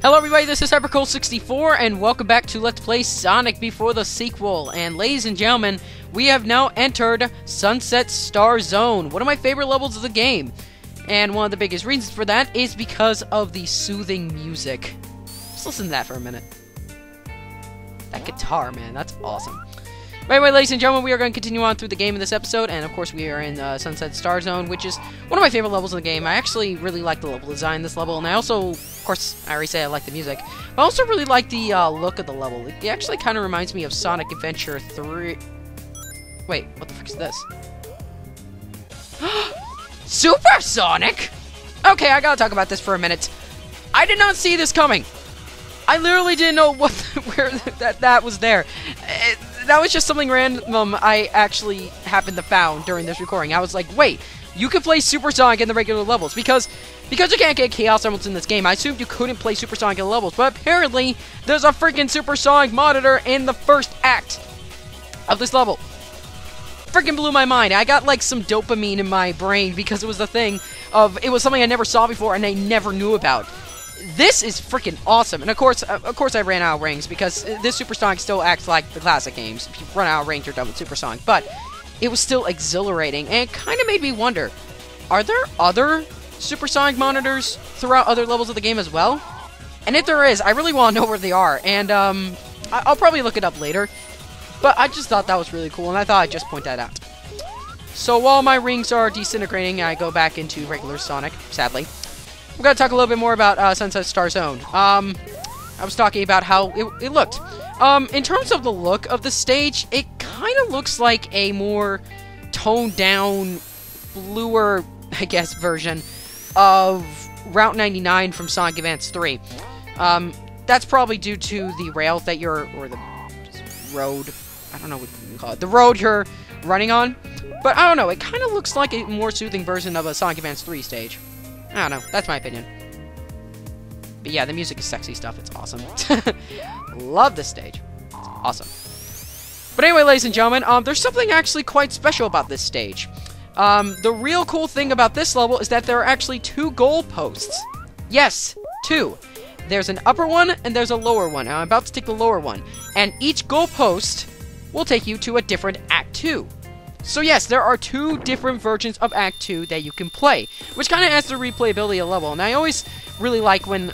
Hello everybody, this is Hypercool64, and welcome back to Let's Play Sonic Before the Sequel. And ladies and gentlemen, we have now entered Sunset Star Zone, one of my favorite levels of the game. And one of the biggest reasons for that is because of the soothing music. Just listen to that for a minute. That guitar, man, that's awesome. But anyway, ladies and gentlemen, we are going to continue on through the game in this episode, and of course we are in Sunset Star Zone, which is one of my favorite levels of the game. I actually really like the level design in this level, and I also, of course, I already say I like the music, but I also really like the look of the level. It actually kind of reminds me of Sonic Adventure 3... Wait, what the fuck is this? Super Sonic?! Okay, I gotta talk about this for a minute. I did not see this coming! I literally didn't know where that was there. That was just something random I actually happened to found during this recording. I was like, wait, you can play Super Sonic in the regular levels. Because you can't get Chaos Emeralds in this game, I assumed you couldn't play Super Sonic in the levels. But apparently, there's a freaking Super Sonic monitor in the first act of this level. Freaking blew my mind. I got like some dopamine in my brain because it was it was something I never saw before and I never knew about. This is freaking awesome, and of course I ran out of rings, because this Super Sonic still acts like the classic games. If you run out of rings, you're done with Super Sonic, but it was still exhilarating, and it kind of made me wonder, are there other Super Sonic monitors throughout other levels of the game as well? And if there is, I really want to know where they are, and I'll probably look it up later, but I just thought that was really cool, and I thought I'd just point that out. So while my rings are disintegrating, I go back into regular Sonic, sadly. We're going to talk a little bit more about Sunset Star Zone. I was talking about how it looked. In terms of the look of the stage, it kind of looks like a more toned-down, bluer, I guess, version of Route 99 from Sonic Advance 3. That's probably due to the rail that or the road, I don't know what you call it, the road you're running on. But I don't know, it kind of looks like a more soothing version of a Sonic Advance 3 stage. I don't know, that's my opinion. But yeah, the music is sexy stuff, it's awesome. Love this stage. It's awesome. But anyway, ladies and gentlemen, there's something actually quite special about this stage. The real cool thing about this level is that there are actually two goalposts. Yes, two. There's an upper one, and there's a lower one. I'm about to take the lower one. And each goalpost will take you to a different Act 2. So yes, there are two different versions of Act 2 that you can play, which kind of adds to the replayability of the level, and I always really like when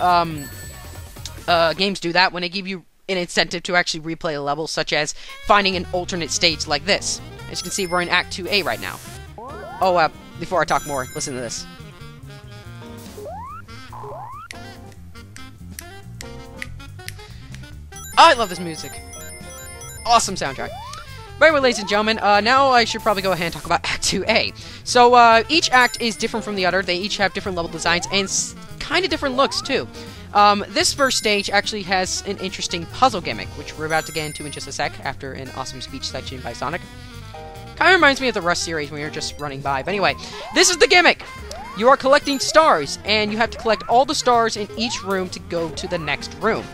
games do that, when they give you an incentive to actually replay a level, such as finding an alternate stage like this. As you can see, we're in Act 2A right now. Oh, before I talk more, listen to this. I love this music. Awesome soundtrack. But anyway, ladies and gentlemen, now I should probably go ahead and talk about Act 2A. So, each act is different from the other. They each have different level designs and kind of different looks, too. This first stage actually has an interesting puzzle gimmick, which we're about to get into in just a sec, after an awesome speech section by Sonic. Kind of reminds me of the Rust series when you're just running by. But anyway, this is the gimmick! You are collecting stars, and you have to collect all the stars in each room to go to the next room.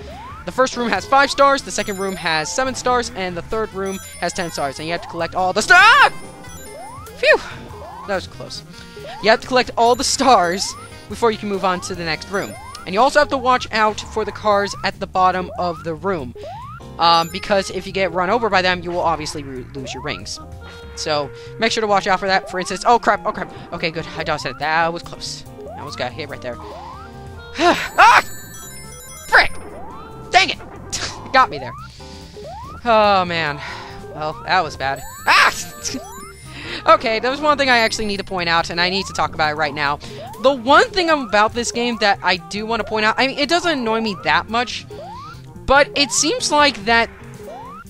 The first room has 5 stars, the second room has 7 stars, and the third room has 10 stars, and you have to collect all the stars! Phew! That was close. You have to collect all the stars before you can move on to the next room. And you also have to watch out for the cars at the bottom of the room, because if you get run over by them, you will obviously lose your rings. So, make sure to watch out for that. For instance, oh crap, oh crap. Okay, good, I dodged it. That was close. I almost got hit right there. Ah! Frick! Dang it! It got me there. Oh, man. Well, that was bad. Ah! Okay, there's one thing I actually need to point out, and I need to talk about it right now. The one thing about this game that I do want to point out, I mean, it doesn't annoy me that much, but it seems like that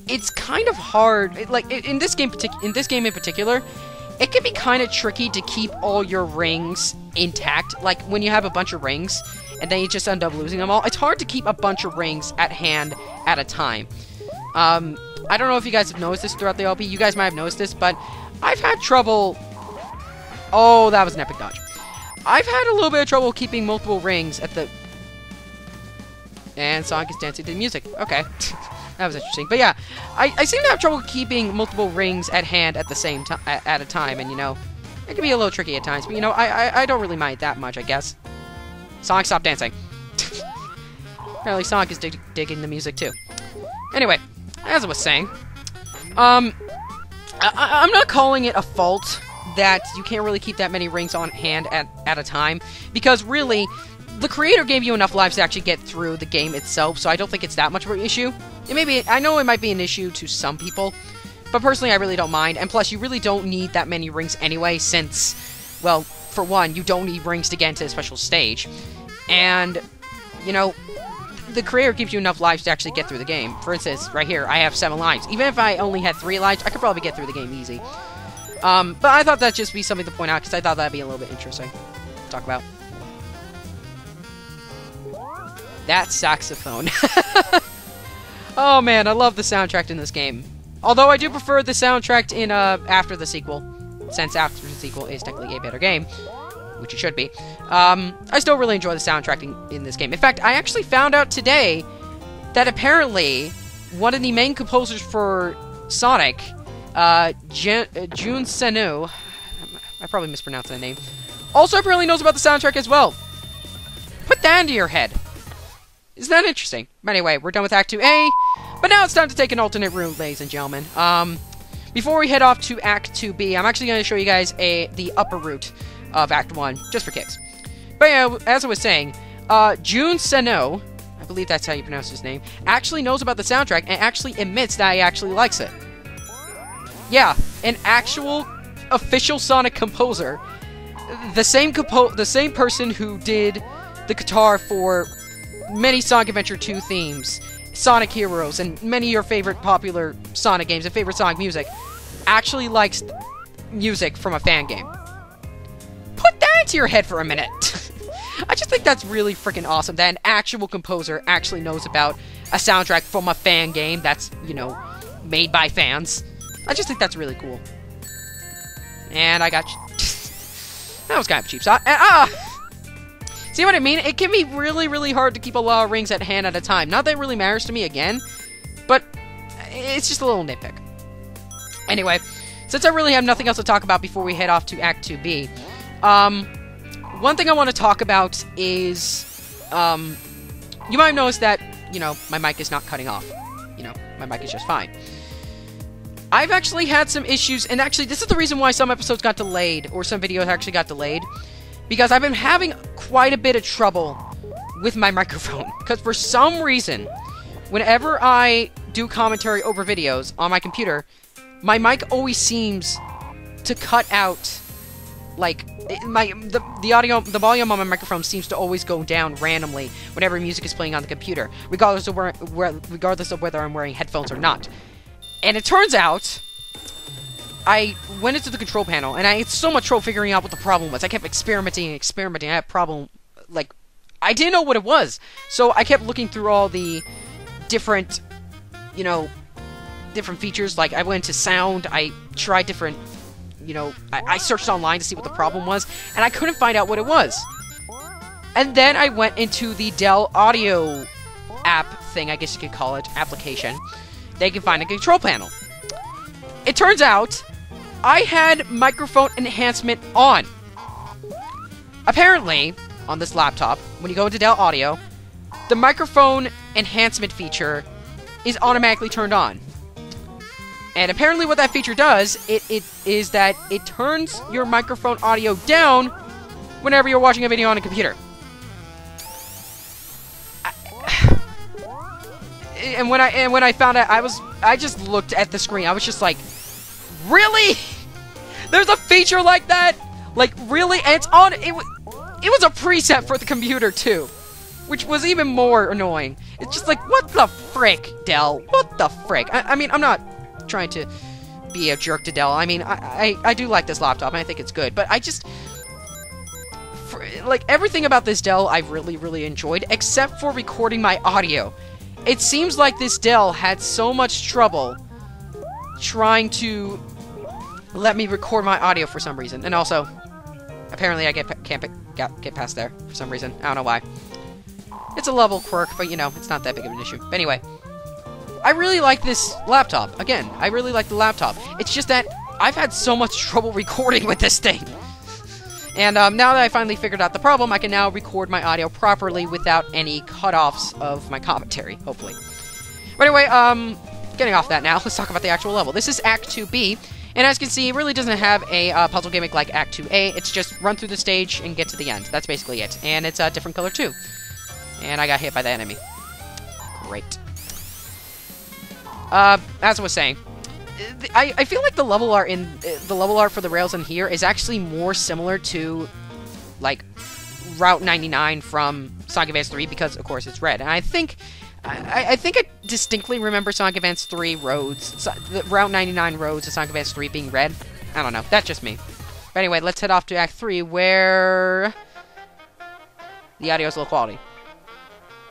it's kind of hard. In this game in particular, it can be kind of tricky to keep all your rings intact. Like, when you have a bunch of rings, and then you just end up losing them all. It's hard to keep a bunch of rings at hand at a time. I don't know if you guys have noticed this throughout the LP. You guys might have noticed this, but I've had trouble... Oh, that was an epic dodge. I've had a little bit of trouble keeping multiple rings at the... And Sonic is dancing to the music. Okay. That was interesting. But yeah, I seem to have trouble keeping multiple rings at hand at the same time, at a time, and you know, it can be a little tricky at times, but you know, I don't really mind that much, I guess. Sonic, stop dancing. Apparently Sonic is digging the music too. Anyway, as I was saying, I'm not calling it a fault that you can't really keep that many rings on hand at a time, because really, the creator gave you enough lives to actually get through the game itself, so I don't think it's that much of an issue. I know it might be an issue to some people, but personally I really don't mind, and plus you really don't need that many rings anyway, since, well, for one, you don't need rings to get into a special stage, and, you know, the creator gives you enough lives to actually get through the game. For instance, right here, I have 7 lives. Even if I only had 3 lives, I could probably get through the game easy. But I thought that'd just be something to point out, because I thought that'd be a little bit interesting to talk about. That saxophone. Oh man, I love the soundtrack in this game. Although I do prefer the soundtrack in after the sequel, since after the sequel is technically a better game, which it should be. I still really enjoy the soundtrack in this game. In fact, I actually found out today that apparently one of the main composers for Sonic, Jun Senu, I probably mispronounced that name, also apparently knows about the soundtrack as well. Put that into your head. Isn't that interesting? But anyway, we're done with Act 2A, but now it's time to take an alternate route, ladies and gentlemen. Before we head off to Act 2B, I'm actually going to show you guys the upper route of Act 1, just for kicks. But yeah, as I was saying, Jun Seno, I believe that's how you pronounce his name, actually knows about the soundtrack and actually admits that he actually likes it. Yeah, an actual official Sonic composer. The same person who did the guitar for many Sonic Adventure 2 themes, Sonic Heroes, and many of your favorite popular Sonic games and favorite Sonic music, actually likes music from a fan game. Put that into your head for a minute. I just think that's really freaking awesome that an actual composer actually knows about a soundtrack from a fan game that's, you know, made by fans. I just think that's really cool. And I got... that was kind of cheap. See what I mean? It can be really, really hard to keep a lot of rings at hand at a time. Not that it really matters to me again, but it's just a little nitpick. Anyway, since I really have nothing else to talk about before we head off to Act 2B, one thing I want to talk about is, you might have noticed that, you know, my mic is not cutting off. You know, my mic is just fine. I've actually had some issues, and actually this is the reason why some episodes got delayed, or some videos actually got delayed, because I've been having quite a bit of trouble with my microphone. Because for some reason, whenever I do commentary over videos on my computer, my mic always seems to cut out, like, the audio, the volume on my microphone seems to always go down randomly whenever music is playing on the computer, regardless of whether I'm wearing headphones or not. And it turns out, I went into the control panel, and I had so much trouble figuring out what the problem was. I kept experimenting and experimenting. I had a problem, like, I didn't know what it was. So I kept looking through all the different, you know, different features. Like, I went into sound, I tried different, you know, I searched online to see what the problem was, and I couldn't find out what it was. And then I went into the Dell Audio app thing, I guess you could call it, application. They can find a control panel. It turns out, I had microphone enhancement on. Apparently, on this laptop, when you go into Dell Audio, the microphone enhancement feature is automatically turned on. And apparently what that feature does, it is that it turns your microphone audio down whenever you're watching a video on a computer. And when I found out, I just looked at the screen. I was just like, really? There's a feature like that? Like, really? And it's on, it was a preset for the computer too, which was even more annoying. It's just like, what the frick, Dell? What the frick? I mean, I'm not trying to be a jerk to Dell. I mean, I do like this laptop, and I think it's good, but I just... like, everything about this Dell I've really, really enjoyed, except for recording my audio. It seems like this Dell had so much trouble trying to let me record my audio for some reason. And also, apparently I can't get past there for some reason. I don't know why. It's a level quirk, but you know, it's not that big of an issue. But anyway, I really like this laptop. Again, I really like the laptop. It's just that I've had so much trouble recording with this thing. And now that I finally figured out the problem, I can now record my audio properly without any cutoffs of my commentary, hopefully. But anyway, getting off that now, let's talk about the actual level. This is Act 2B, and as you can see, it really doesn't have a puzzle gimmick like Act 2A. It's just run through the stage and get to the end. That's basically it. And it's a different color too. And I got hit by the enemy. Great. As I was saying, I feel like the level art for the rails in here is actually more similar to, like, Route 99 from Sonic Advance 3 because, of course, it's red. And I think I distinctly remember Sonic Advance 3 roads, the Route 99 roads of Sonic Advance 3 being red. I don't know. That's just me. But anyway, let's head off to Act 3 where the audio is low quality.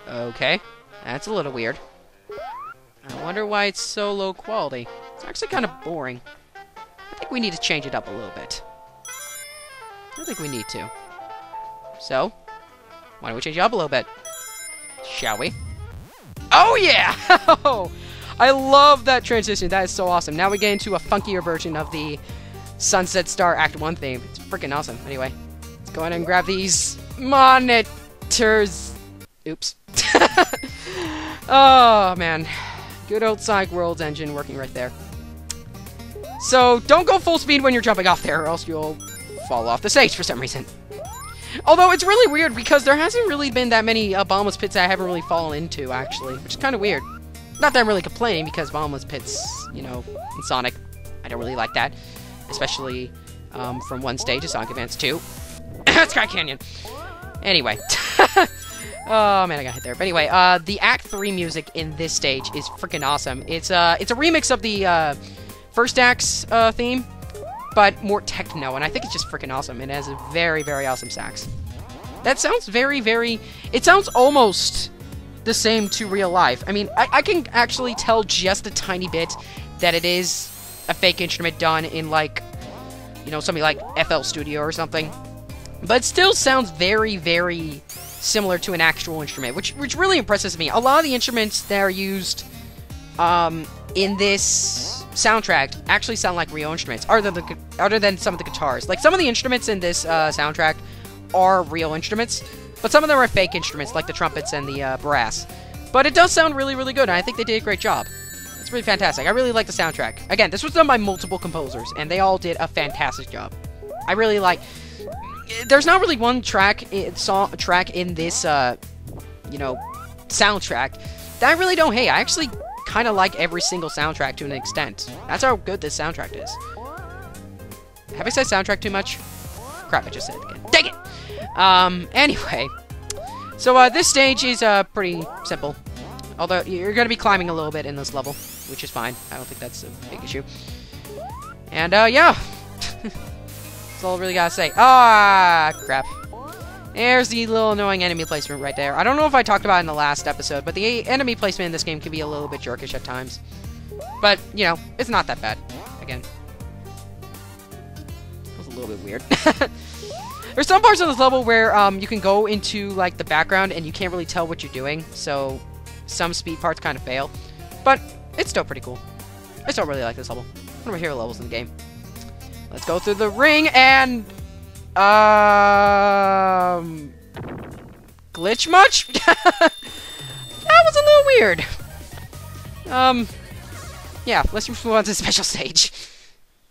Okay. That's a little weird. I wonder why it's so low quality. It's actually kind of boring. I think we need to change it up a little bit. I think we need to. So, why don't we change it up a little bit? Shall we? Oh, yeah! I love that transition. That is so awesome. Now we get into a funkier version of the Sunset Star Act 1 theme. It's freaking awesome. Anyway, let's go ahead and grab these monitors. Oops. Oh, man. Good old Sonic World's engine working right there. So, don't go full speed when you're jumping off there, or else you'll fall off the stage for some reason. Although, it's really weird, because there hasn't really been that many bottomless pits that I haven't really fallen into, actually. Which is kind of weird. Not that I'm really complaining, because bottomless pits, you know, in Sonic, I don't really like that. Especially from one stage to Sonic Advance 2. Sky Canyon! Anyway. Oh, man, I got hit there. But anyway, the Act 3 music in this stage is freaking awesome. It's a remix of the first Act's theme, but more techno, and I think it's just freaking awesome. It has a very, very awesome sax. That sounds very, very... It sounds almost the same to real life. I mean, I can actually tell just a tiny bit that it is a fake instrument done in, like, you know, something like FL Studio or something. But it still sounds very, very similar to an actual instrument, which really impresses me. A lot of the instruments that are used in this soundtrack actually sound like real instruments, other than some of the guitars. Like, some of the instruments in this soundtrack are real instruments, but some of them are fake instruments, like the trumpets and the brass. But it does sound really, really good, and I think they did a great job. It's really fantastic. I really like the soundtrack. Again, this was done by multiple composers, and they all did a fantastic job. I really like... There's not really one track in this, you know, soundtrack that I really don't hate. I actually kind of like every single soundtrack to an extent. That's how good this soundtrack is. Have I said soundtrack too much? Crap, I just said it again. Dang it! Anyway. So, this stage is, pretty simple. Although, you're gonna be climbing a little bit in this level, which is fine. I don't think that's a big issue. And, yeah. That's all I really gotta say. Ah, crap. There's the little annoying enemy placement right there. I don't know if I talked about it in the last episode, but the enemy placement in this game can be a little bit jerkish at times. But, you know, it's not that bad. Again. It was a little bit weird. There's some parts of this level where you can go into, like, the background and you can't really tell what you're doing, so some speed parts kind of fail. But it's still pretty cool. I still really like this level. One of my favorite levels in the game. Let's go through the ring and... glitch much? That was a little weird. Yeah, let's move on to the special stage.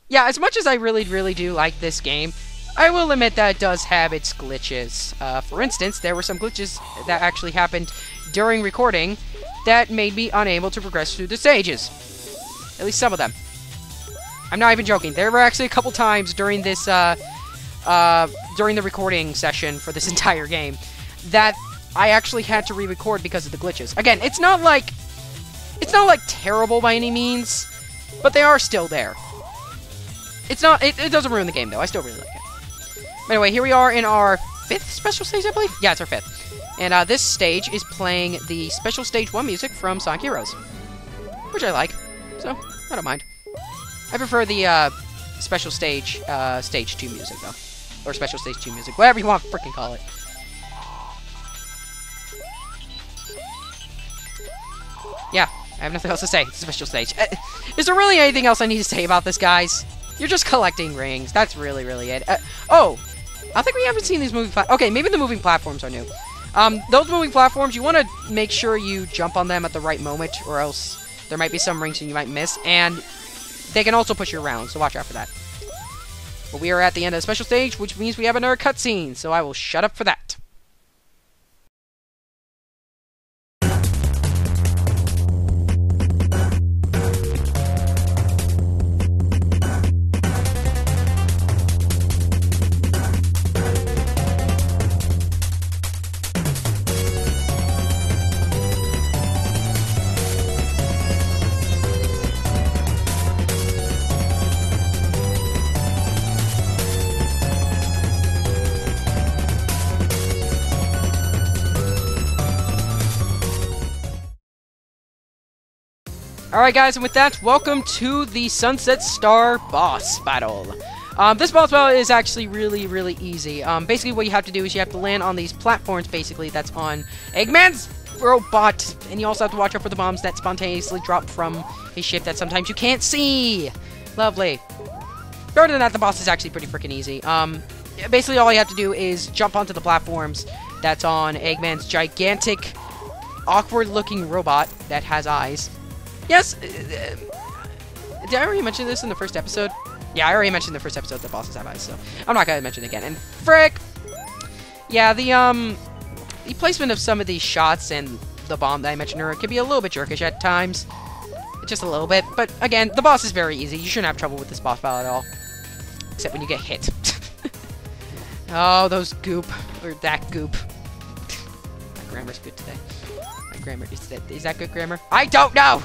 Yeah, as much as I really, really do like this game, I will admit that it does have its glitches. For instance, there were some glitches that actually happened during recording that made me unable to progress through the stages. At least some of them. I'm not even joking. There were actually a couple times during this, during the recording session for this entire game that I actually had to re-record because of the glitches. Again, it's not like terrible by any means, but they are still there. It's not, it doesn't ruin the game though. I still really like it. But anyway, here we are in our 5th special stage, I believe? Yeah, it's our 5th. And this stage is playing the special stage 1 music from Sonic Heroes, which I like, so I don't mind. I prefer the special stage, stage 2 music, though. Or special stage 2 music, whatever you want to freaking call it. Yeah, I have nothing else to say. It's a special stage. Is there really anything else I need to say about this, guys? You're just collecting rings. That's really, really it. Oh! I think we haven't seen these moving okay, maybe the moving platforms are new. Those moving platforms, you want to make sure you jump on them at the right moment, or else there might be some rings you might miss, and they can also push you around, so watch out for that. But we are at the end of the special stage, which means we have another cutscene, so I will shut up for that. Alright guys, and with that, welcome to the Sunset Star boss battle. This boss battle is actually really easy. Basically what you have to do is you have to land on these platforms, basically, that's on Eggman's robot, and you also have to watch out for the bombs that spontaneously drop from his ship that sometimes you can't see. Lovely. Other than that, the boss is actually pretty freaking easy. Basically all you have to do is jump onto the platforms that's on Eggman's gigantic, awkward-looking robot that has eyes. Yes, did I already mention this in the first episode? Yeah, I already mentioned in the first episode that bosses have eyes, so I'm not gonna mention it again. And frick! Yeah, the placement of some of these shots and the bomb that I mentioned earlier can be a little bit jerkish at times. Just a little bit, but again, the boss is very easy. You shouldn't have trouble with this boss battle at all. Except when you get hit. Oh, those goop. Or that goop. My grammar's good today. My grammar, is that good grammar? I don't know!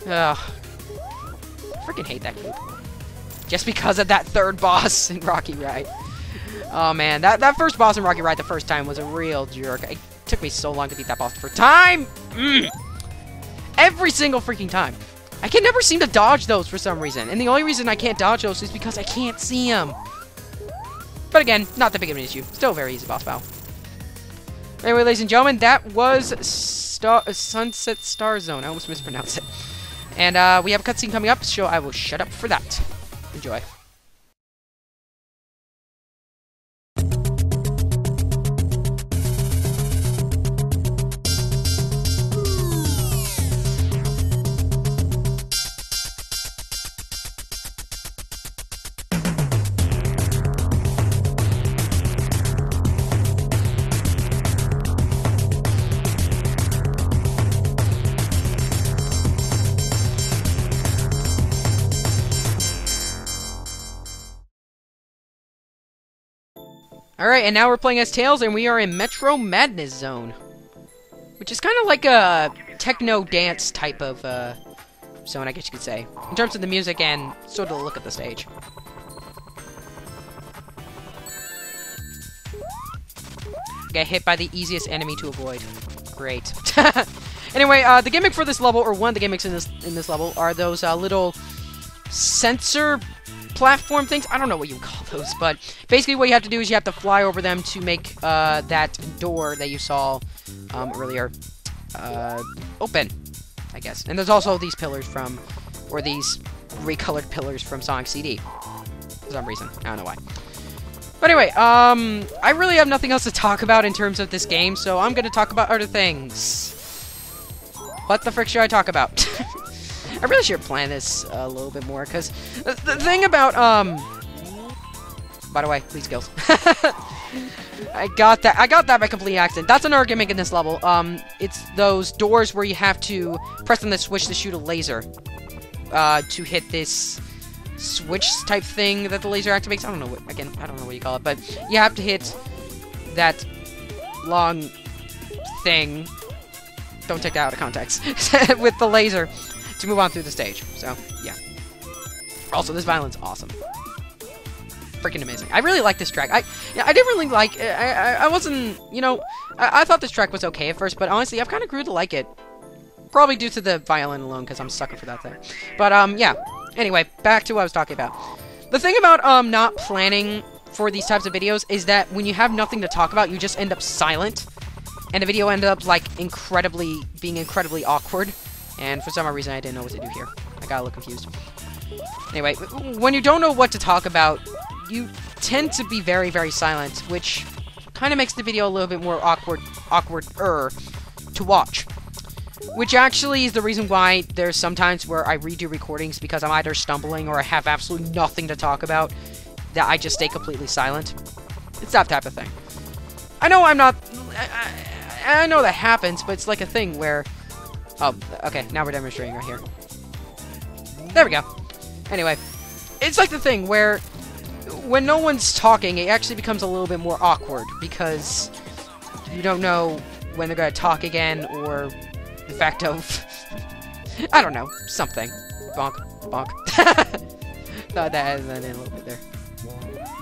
Ugh. I freaking hate that goop. Just because of that third boss in Rocky Ride. Oh man, that first boss in Rocky Ride the first time was a real jerk. It took me so long to beat that boss the first time! Every single freaking time. I can never seem to dodge those for some reason. And the only reason I can't dodge those is because I can't see them. But again, not that big of an issue. Still a very easy boss battle. Anyway, ladies and gentlemen, that was Sunset Star Zone. I almost mispronounced it. And we have a cutscene coming up, so I will shut up for that. Enjoy. Alright, and now we're playing as Tails, and we are in Metro Madness Zone. Which is kind of like a techno dance type of zone, I guess you could say. In terms of the music and sort of the look of the stage. Get hit by the easiest enemy to avoid. Great. Anyway, the gimmick for this level, or one of the gimmicks in this level, are those little sensor platform things. I don't know what you call those, but basically what you have to do is you have to fly over them to make that door that you saw earlier open, I guess. And there's also these pillars from, or these recolored pillars from Sonic CD. For some reason. I don't know why. But anyway, I really have nothing else to talk about in terms of this game, so I'm going to talk about other things. What the frick should I talk about? I really should plan this a little bit more, because the thing about, by the way, please skills. I got that by complete accident. That's another gimmick in this level. It's those doors where you have to press on the switch to shoot a laser, to hit this switch type thing that the laser activates. I don't know what, again, I don't know what you call it, but you have to hit that long thing. Don't take that out of context. With the laser to move on through the stage. So, yeah. Also, this violence awesome. Freaking amazing. I really like this track. I didn't really like... I wasn't... You know, I thought this track was okay at first, but honestly, I've kind of grew to like it. Probably due to the violin alone, because I'm a sucker for that thing. But, yeah. Anyway, back to what I was talking about. The thing about, not planning for these types of videos is that when you have nothing to talk about, you just end up silent. And the video ended up, like, being incredibly awkward. And for some reason, I didn't know what to do here. I got a little confused. Anyway, when you don't know what to talk about, you tend to be very, very silent, which kind of makes the video a little bit more awkward-er to watch. Which actually is the reason why there's sometimes where I redo recordings because I'm either stumbling or I have absolutely nothing to talk about, that I just stay completely silent. It's that type of thing. I know I'm not... I know that happens, but it's like a thing where... Oh, okay, now we're demonstrating right here. There we go. Anyway, it's like the thing where when no one's talking, it actually becomes a little bit more awkward because you don't know when they're going to talk again or the fact of... I don't know, something. Bonk, bonk. Thought that added that in a little bit there.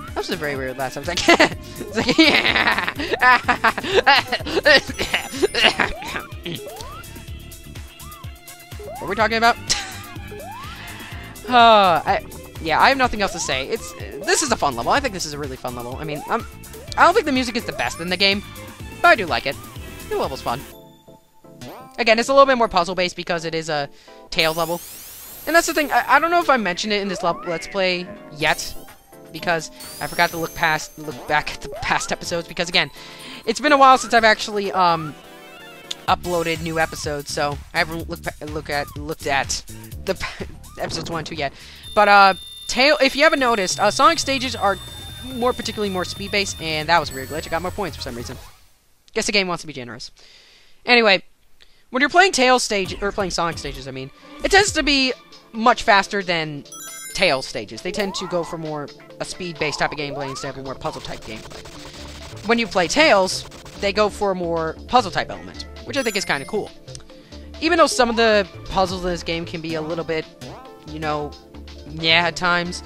That was a very weird last time. It's like, it's like, yeah. What are we talking about? Yeah, I have nothing else to say. This is a fun level. I think this is a really fun level. I mean, I don't think the music is the best in the game, but I do like it. The level's fun. Again, it's a little bit more puzzle-based because it is a Tails level. And that's the thing, I don't know if I mentioned it in this Let's Play yet, because I forgot to look back at the past episodes, because again, it's been a while since I've actually, uploaded new episodes, so I haven't looked at the episodes 1 and 2 yet. But, if you haven't noticed, Sonic stages are particularly more speed-based, and that was a weird glitch. I got more points for some reason. Guess the game wants to be generous. Anyway, when you're playing playing Sonic stages, I mean, it tends to be much faster than Tails stages. They tend to go for more a speed-based type of gameplay instead of a more puzzle-type gameplay. When you play Tails, they go for a more puzzle-type element, which I think is kind of cool. Even though some of the puzzles in this game can be a little bit, you know, yeah, at times,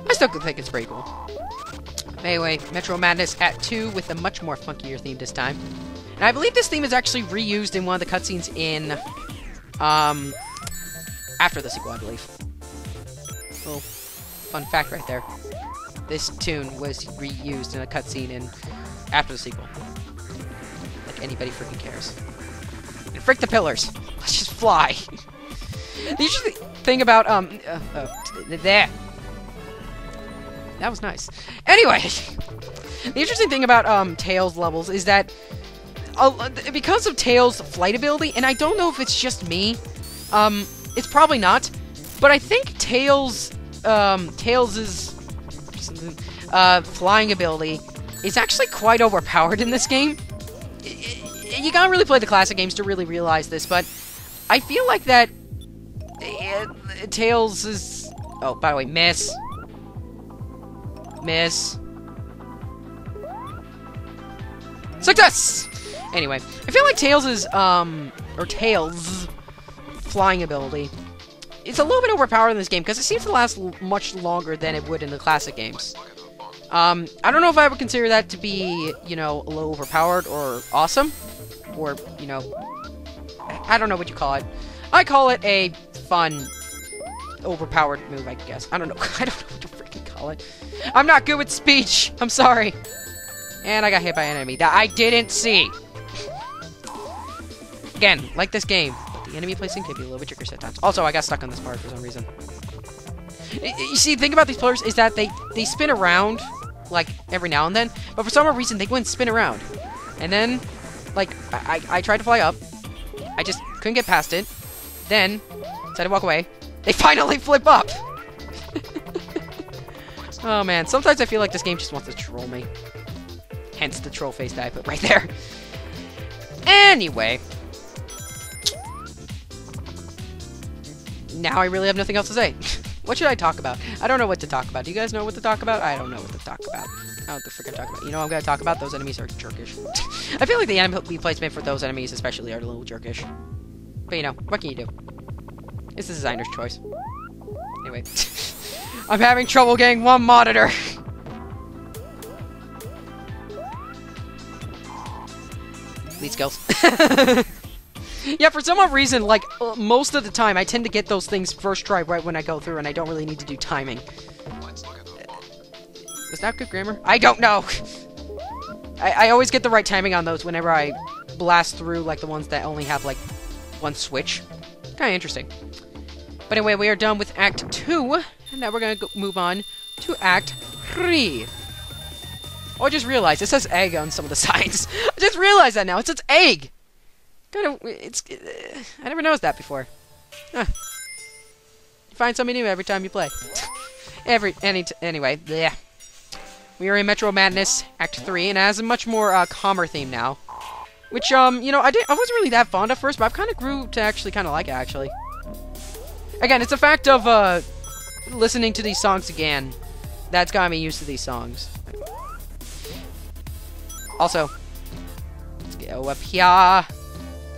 I still think it's pretty cool. Anyway, Metro Madness Act 2 with a much more funkier theme this time. And I believe this theme is actually reused in one of the cutscenes in, after the sequel, I believe. Little fun fact right there. This tune was reused in a cutscene in after the sequel. Like anybody freaking cares. And frick the pillars. Let's just fly. The interesting thing about, there. That was nice. Anyway, the interesting thing about, Tails levels is that because of Tails' flight ability, and I don't know if it's just me, it's probably not, but I think Tails' flying ability is actually quite overpowered in this game. You gotta really play the classic games to really realize this, but I feel like that Tails is... Oh, by the way, miss. Success! Anyway, I feel like Tails' flying ability, it's a little bit overpowered in this game, because it seems to last much longer than it would in the classic games. I don't know if I would consider that to be, you know, a little overpowered or awesome, or, you know, I don't know what you call it. I call it a fun, overpowered move, I guess. I don't know. I don't know what to freaking call it. I'm not good with speech. I'm sorry. And I got hit by an enemy that I didn't see. Again, like this game, but the enemy placing can be a little bit trickier at times. Also, I got stuck on this part for some reason. You see, the thing about these pillars is that they spin around, like, every now and then, but for some reason, they wouldn't spin around. And then, like, I tried to fly up. I just couldn't get past it. Then, decided to walk away. They finally flip up! Oh, man. Sometimes I feel like this game just wants to troll me. Hence the troll face that I put right there. Anyway. Now I really have nothing else to say. What should I talk about? I don't know what to talk about. Do you guys know what to talk about? I don't know what to talk about. I don't know what to freaking talk about. You know what I'm going to talk about? Those enemies are jerkish. I feel like the enemy placement for those enemies especially are a little jerkish. But you know, what can you do? It's the designer's choice. Anyway. I'm having trouble getting one monitor. Lead skills. Yeah, for some odd reason, like, most of the time, I tend to get those things first try right when I go through, and I don't really need to do timing. Was that good grammar? I don't know! I always get the right timing on those whenever I blast through, like, the ones that only have, like, one switch. Kinda interesting. But anyway, we are done with Act 2, and now we're gonna move on to Act 3. Oh, I just realized it says egg on some of the signs. I just realized that now. It says egg. Kind of, I never noticed that before. Huh. You find something new every time you play. Anyway, yeah. We are in Metro Madness Act 3, and it has a much more calmer theme now. Which, you know, I wasn't really that fond at first, but I've kind of grew to actually kind of like it, actually. Again, it's a fact of, listening to these songs again that's got me used to these songs. Also, let's go up here.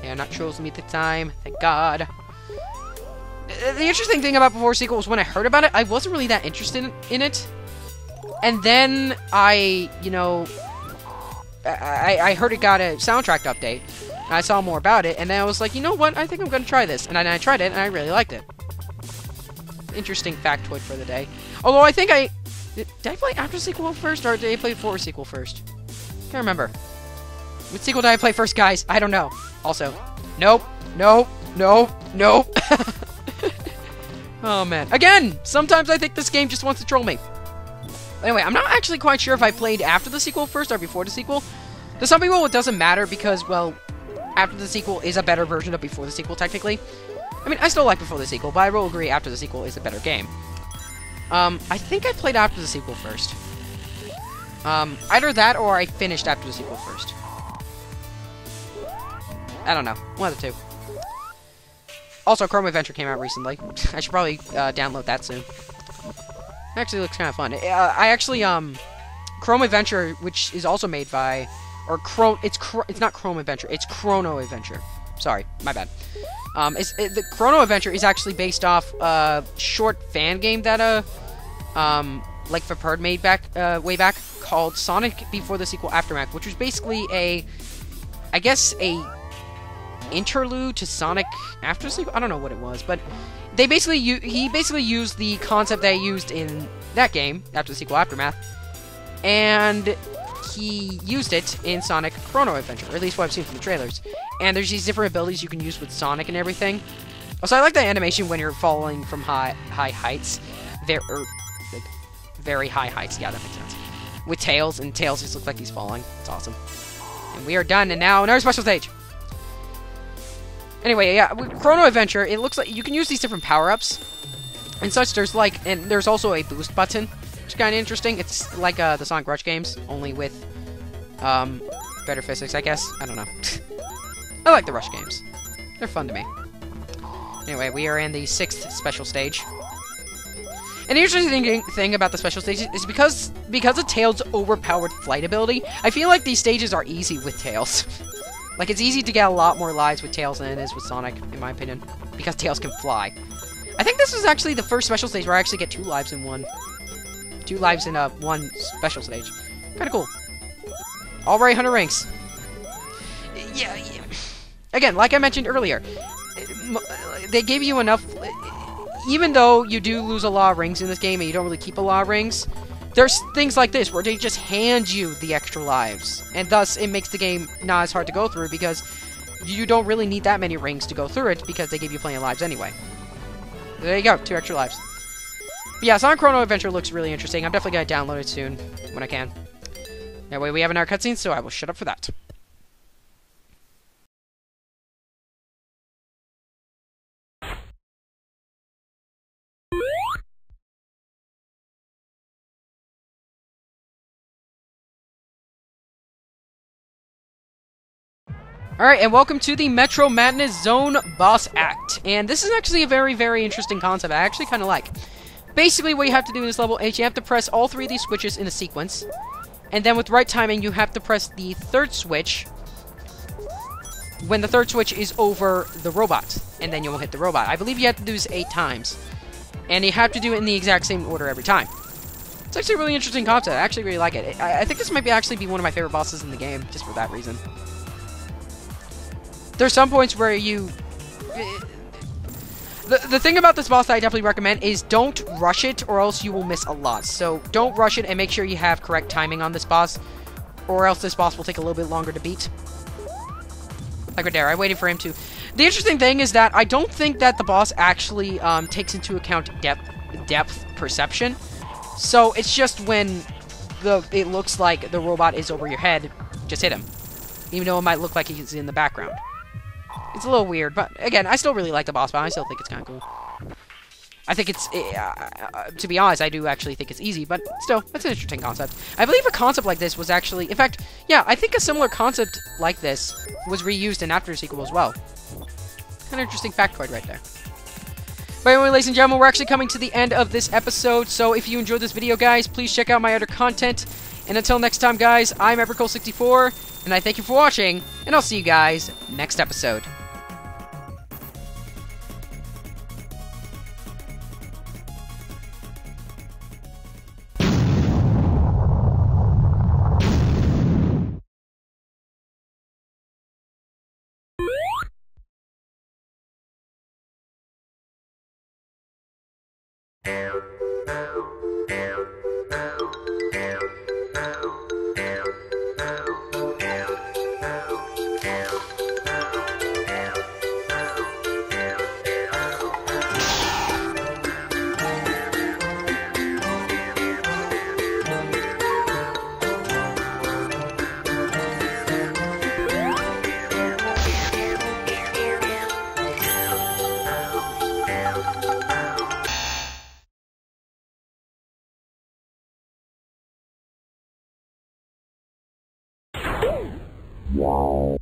They are not chosen me at the time, thank God. The interesting thing about Before Sequel was when I heard about it, I wasn't really that interested in it. And then you know, I heard it got a soundtrack update, and I saw more about it, and then I was like, you know what, I think I'm going to try this. And then I tried it, and I really liked it. Interesting factoid for the day. Although I think did I play after sequel first, or did I play before sequel first? Can't remember. What sequel did I play first, guys? I don't know. Also, nope, nope, nope, nope. Oh man. Again, sometimes I think this game just wants to troll me. Anyway, I'm not actually quite sure if I played after the sequel first or before the sequel. To some people, it doesn't matter because, well, after the sequel is a better version of before the sequel, technically. I mean, I still like before the sequel, but I will agree after the sequel is a better game. I think I played after the sequel first. Either that or I finished after the sequel first. I don't know. One of the two. Also, Chrome Adventure came out recently. I should probably download that soon. It actually looks kind of fun. I actually, Chrome Adventure, which is also made by, or it's not Chrome Adventure, it's Chrono Adventure. Sorry, my bad. The Chrono Adventure is actually based off a short fan game that, Lakefeperd made way back, called Sonic Before the Sequel Aftermath, which was basically I guess a interlude to Sonic After the Sequel? I don't know what it was, but he basically used the concept that he used in that game, After the Sequel Aftermath, and he used it in Sonic Chrono Adventure, or at least what I've seen from the trailers. And there's these different abilities you can use with Sonic and everything. Also, I like that animation when you're falling from high heights. Very high heights, yeah, that makes sense. With Tails, and Tails just looks like he's falling. It's awesome. And we are done, and now another special stage. Anyway, yeah, with Chrono Adventure, it looks like you can use these different power-ups and such. And there's also a boost button, which is kind of interesting. It's like the Sonic Rush games, only with better physics, I guess. I don't know. I like the Rush games. They're fun to me. Anyway, we are in the 6th special stage. And the interesting thing about the special stages is because of Tails' overpowered flight ability, I feel like these stages are easy with Tails. Like, it's easy to get a lot more lives with Tails than it is with Sonic, in my opinion, because Tails can fly. I think this is actually the first special stage where I actually get 2 lives in one. 2 lives in one special stage. Kinda cool. Alright, 100 ranks. Yeah. Again, like I mentioned earlier, they gave you enough. Even though you do lose a lot of rings in this game and you don't really keep a lot of rings, there's things like this where they just hand you the extra lives. And thus, it makes the game not as hard to go through because you don't really need that many rings to go through it because they give you plenty of lives anyway. There you go, 2 extra lives. But yeah, Sonic Chrono Adventure looks really interesting. I'm definitely going to download it soon when I can. Anyway, we have another cutscene, so I will shut up for that. Alright, and welcome to the Metro Madness Zone Boss Act. And this is actually a very, very interesting concept I actually kind of like. Basically, what you have to do in this level is you have to press all 3 of these switches in a sequence. And then with right timing, you have to press the 3rd switch when the 3rd switch is over the robot. And then you will hit the robot. I believe you have to do this 8 times. And you have to do it in the exact same order every time. It's actually a really interesting concept. I actually really like it. I think this might actually be one of my favorite bosses in the game, just for that reason. There's some points where you... The thing about this boss that I definitely recommend is don't rush it or else you will miss a lot. So don't rush it and make sure you have correct timing on this boss or else this boss will take a little bit longer to beat. Like right there, I waited for him to... The interesting thing is that I don't think that the boss actually takes into account depth perception. So it's just when it looks like the robot is over your head, just hit him. Even though it might look like he's in the background. It's a little weird, but again, I still really like the boss battle. I still think it's kind of cool. I think it's, to be honest, I do actually think it's easy, but still, it's an interesting concept. I believe a concept like this was actually, in fact, yeah, I think a similar concept like this was reused in After sequel as well. An interesting factoid right there. But anyway, ladies and gentlemen, we're actually coming to the end of this episode, so if you enjoyed this video, guys, please check out my other content. And until next time, guys, I'm Evercole64, and I thank you for watching, and I'll see you guys next episode. Wow.